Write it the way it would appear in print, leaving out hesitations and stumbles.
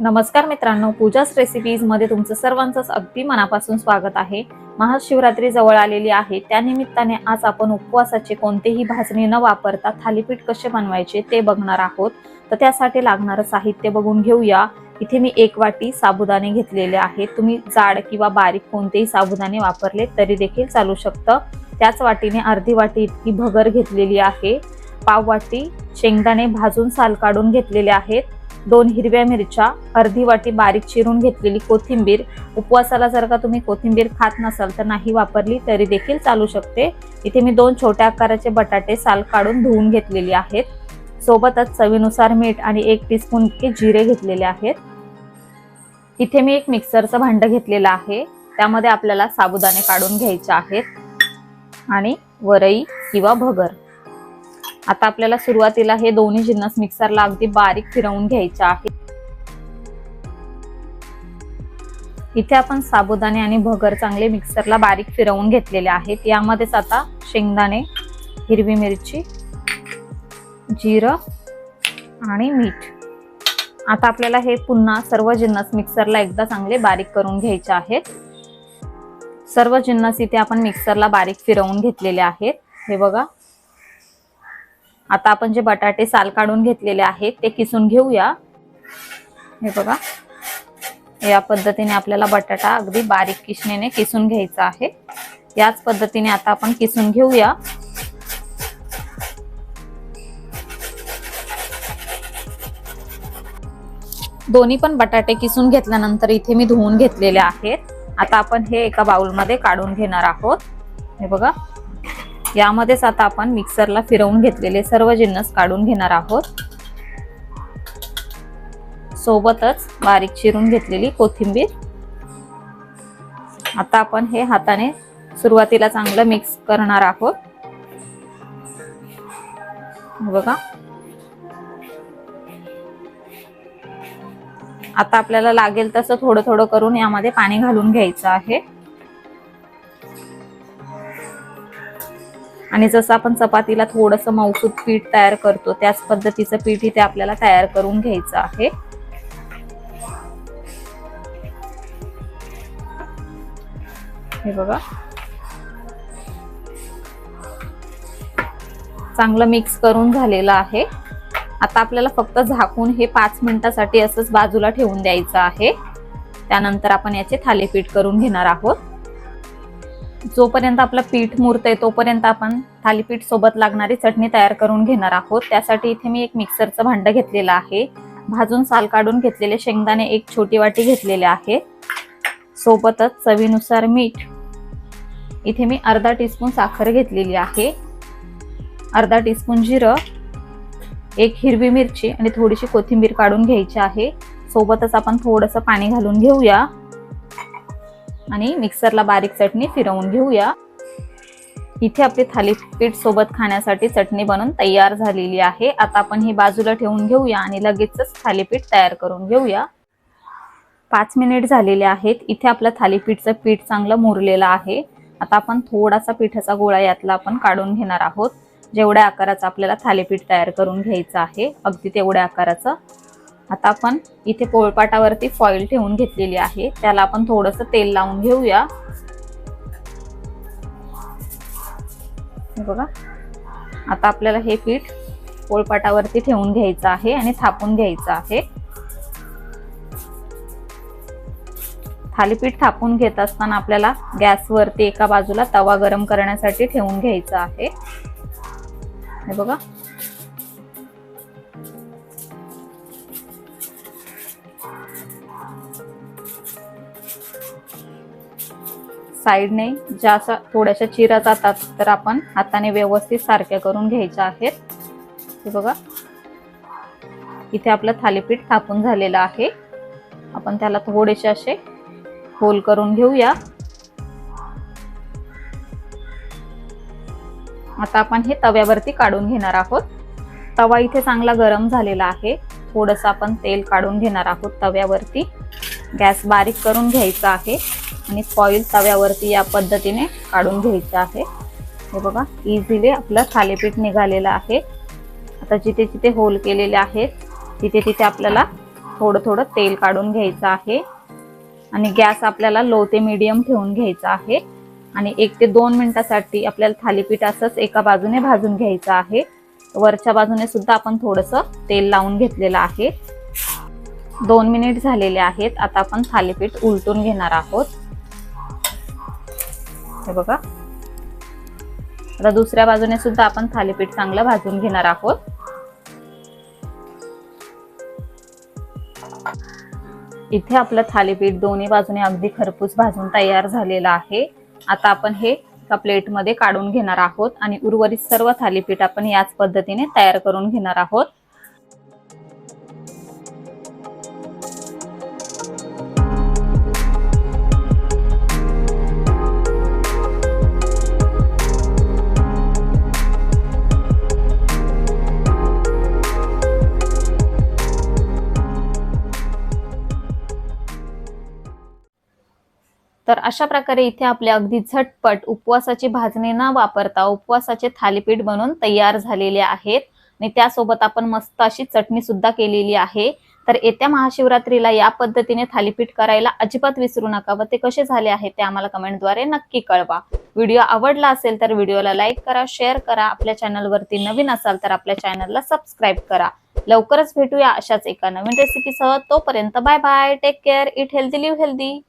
नमस्कार मित्रांनो, पूजाच रेसिपीज मध्ये तुमचं सर्वांचं अगदी मनापासून स्वागत आहे। महाशिवरात्री जवळ आलेली आहे, त्या निमित्ताने आज आपण उपवासाचे कोणतेही भाजणी न वापरता थालीपीठ कसे बनवायचे ते बघणार आहोत। तर त्यासाठी लागणारे साहित्य बघून घेऊया। इथे मी 1 वाटी साबुदाणे घेतलेले आहेत। तुम्ही जाड किंवा बारीक कोणतेही साबुदाणे वापरले तरी देखील चालू शकतं। त्याच वाटीने अर्धी वाटी इतकी भगर घेतलेली आहे। पाव वाटी शेंगदाणे भाजून साल काढून घेतलेले आहेत। 2 हिरव्या मिरच्या, अर्धी वाटी बारीक चिरून घेतलेली कोथिंबीर। उपवासाला जर का तुम्ही कोथिंबीर खात नसाल तर नाही वापरली तरी देखील चालू शकते। इथे मी 2 छोट्या आकाराचे बटाटे साल काढून धुवून घेतलेले आहेत। सोबतच चवीनुसार मीठ आणि 1 टीस्पून इतके जिरे घेतलेले आहेत। इथे मी एक मिक्सरचं भांडं घेतलेलं आहे, त्यामध्ये आपल्याला साबुदाणे काढून घ्यायचे आहेत आणि वरई किंवा भगर। आता आपल्याला सुरुवातीला हे दोन्ही जिन्नस मिक्सरला अगदी बारीक फिरवून घ्यायचे आहे। इथे आपण साबुदाणे आणि भगर चांगले मिक्सरला बारीक फिरवून घेतलेले आहेत। यामध्येच आता शेंगदाणे, हिरवी मिरची, जिरं आणि मीठ। आता आपल्याला हे पुन्हा सर्व जिन्नस मिक्सरला एकदा चांगले बारीक करून घ्यायचे आहेत। सर्व जिन्नस इथे आपण मिक्सरला बारीक फिरवून घेतलेले आहेत। हे बघा, आता आपण जे बटाटे साल काढून घेतलेले आहेत ते किसून घेऊया। हे बघा, या पद्धतीने आपल्याला बटाटा अगदी बारीक किसणीने किसून घ्यायचा आहे। याच पद्धतीने आता आपण किसून घेऊया। दोन्ही पण बटाटे किसून घेतल्यानंतर इथे मी धुवून घेतलेले आहेत। आता आपण हे एका बाउल मध्ये काढून घेणार आहोत। हे बघा, यामध्येच आता आपण मिक्सरला फिरवून घेतलेले सर्व जिन्नस काढून घेणार आहोत। सोबतच बारीक चिरून घेतलेली कोथिंबीर। आता आपण हे हाताने सुरुवातीला चांगलं मिक्स करणार आहोत। बघा, आता आपल्याला लागेल तसं थोडं थोडं करून यामध्ये पाणी घालून घ्यायचं आहे। आणि जसं आपण चपातीला थोडंसं मऊसूत पीठ तयार करतो त्याच पद्धतीचं पीठ इथे आपल्याला तयार करून घ्यायचं आहे। हे बघा, चांगलं मिक्स करून झालेलं आहे। आता आपल्याला फक्त झाकून हे 5 मिनिटांसाठी असंच बाजूला ठेवून द्यायचं आहे। त्यानंतर आपण याचे थालीपीठ करून घेणार आहोत। जोपर्यंत आपलं पीठ मुरतंय तोपर्यंत आपण थालीपीठ सोबत लागणारी चटणी तयार करून घेणार आहोत। त्यासाठी इथे मी एक मिक्सरचं भांडं घेतलेलं आहे। भाजून साल काढून घेतलेले शेंगदाणे 1 छोटी वाटी घेतलेले आहे। सोबतच चवीनुसार मीठ। इथे मी अर्धा टीस्पून साखर घेतलेली आहे, अर्धा टीस्पून जिरं, 1 हिरवी मिरची आणि थोडीशी कोथिंबीर काढून घ्यायची आहे। सोबतच आपण थोडंसं पाणी घालून घेऊया आणि मिक्सरला बारीक चटणी फिरवून घेऊया। इथे आपली थालीपीठ सोबत खाण्यासाठी चटणी बनवून तयार झालेली आहे। आता आपण ही बाजूला ठेवून घेऊया आणि लगेचच थालीपीठ तयार करून घेऊया। 5 मिनिट झालेले आहेत। इथे आपलं थालीपीठचं पीठ चांगलं मुरलेलं आहे। आता आपण थोडासा पिठाचा गोळा यातला आपण काढून घेणार आहोत। जेवढ्या आकाराचं आपल्याला थालीपीठ तयार करून घ्यायचं आहे अगदी तेवढ्या आकाराचं। आता आपण इथे पोळपाटावरती फॉइल ठेवून घेतलेली आहे, त्याला आपण थोडंसं तेल लावून घेऊया। बघा, आता आपल्याला हे पीठ पोळपाटावरती ठेवून घ्यायचं आहे आणि थापून घ्यायचं आहे। थालीपीठ थापून घेत असताना आपल्याला गॅसवरती एका बाजूला तवा गरम करण्यासाठी ठेवून घ्यायचा आहे। हे बघा, साइडने ज्या थोड्याशा चिरा जातात तर आपण हाताने व्यवस्थित सारख्या करून घ्यायच्या आहेत। हे बघा, इथे आपलं थालीपीठ थापून झालेलं आहे। आपण त्याला थोडेसे असे होल करून घेऊया। आता आपण हे तव्यावरती काढून घेणार आहोत। तवा इथे चांगला गरम झालेला आहे। थोडंसं आपण तेल काढून घेणार आहोत तव्यावरती। गॅस बारीक करून घ्यायचा आहे आणि फॉइल तव्यावरती या पद्धतीने काढून घ्यायचं आहे। हे बघा, इझिली आपलं थालीपीठ निघालेलं आहे। आता जिथे जिथे होल केलेले आहेत तिथे तिथे आपल्याला थोडं थोडं तेल काढून घ्यायचं आहे आणि गॅस आपल्याला लो ते मीडियम ठेवून घ्यायचा आहे आणि 1 ते 2 मिनिटासाठी आपल्याला थालीपीठ असंच एका बाजूने भाजून घ्यायचं आहे। वरच्या बाजूने सुद्धा आपण थोडंसं तेल लावून घेतलेलं आहे। 2 मिनिट झालेले आहेत। आता आपण थालीपीठ उलटून घेणार आहोत। हे बघा, आता दुसऱ्या बाजूने सुद्धा आपण थालीपीठ चांगलं भाजून घेणार आहोत। इथे आपलं थालीपीठ दोन्ही बाजूने अगदी खरपूस भाजून तयार झालेलं आहे। आता आपण हे एका प्लेटमध्ये काढून घेणार आहोत आणि उर्वरित सर्व थालीपीठ आपण याच पद्धतीने तयार करून घेणार आहोत। तर अशा प्रकारे इथे आपले अगदी झटपट उपवासाची भाजणी न वापरता उपवासाचे थालीपीठ बनवून तयार झालेले आहेत आणि त्यासोबत आपण मस्त अशी चटणी सुद्धा केलेली आहे। तर येत्या महाशिवरात्रीला या पद्धतीने थालीपीठ करायला अजिबात विसरू नका व ते कसे झाले आहे ते आम्हाला कमेंटद्वारे नक्की कळवा। व्हिडिओ आवडला असेल तर व्हिडिओला लाईक करा, शेअर करा। आपल्या चॅनलवरती नवीन असाल तर आपल्या चॅनलला सबस्क्राईब करा। लवकरच भेटूया अशाच एका नवीन रेसिपीसह। तोपर्यंत bye bye, take care, eat healthy, live healthy.